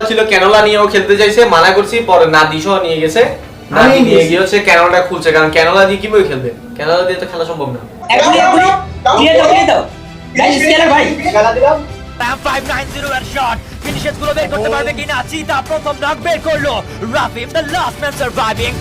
ছিল ক্যানোলা নিয়েও খেলতে চাইছে, মানা করছি, পরে নাদি সহ নিয়ে গেছে। নাদি নিয়ে গিয়ে হচ্ছে ক্যানোলাটা খুলছে, কারণ ক্যানোলা দিয়ে কিভাবে খেলবে, ক্যানোলা দিয়ে তো খেলা সম্ভব না। Ram 590 এর শট ফিনিশেস গুলো বের করতে পারবে কিনা? চিতা প্রথম নক বের করলো। রাফিম the last man surviving.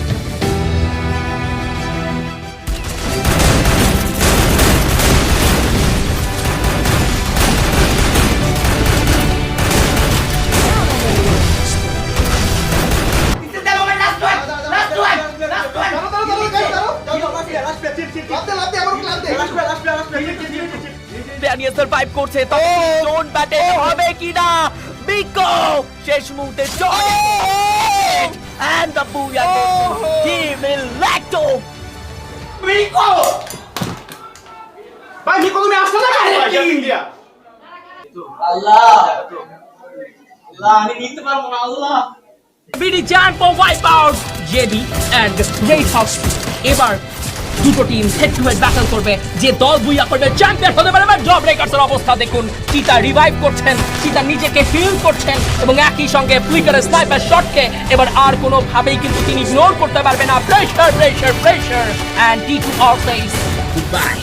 Daniel survive করছে, তো জোন ব্যাটে হবে কিনা? বিকো শেষ মুহূর্তে জয় এন্ড দ্য বুয়া টিম ইলেক্টো। বিকো ভাই, বিকো তুমি আসছো না কেন? ইন্ডিয়া আল্লাহ আল্লাহ, আমি নিতে পারবো না আল্লাহ। BD champ for wipe out JD and great house. এবার দুটো team head to head battle করবে, যে দল বুইয়া করবে চ্যাম্পিয়ন হতে পারে। জব ব্রেকার্সের অবস্থা দেখুন, চিতা রিভাইভ করছেন, চিতা নিজেকে হিল করছেন এবং একই সঙ্গে ফ্লিকারের স্নাইপার শটকে এবার আর কোনো ভাবেই কিন্তু তিনি ইগনোর করতে পারবে না। Pressure pressure pressure and T to all says good by.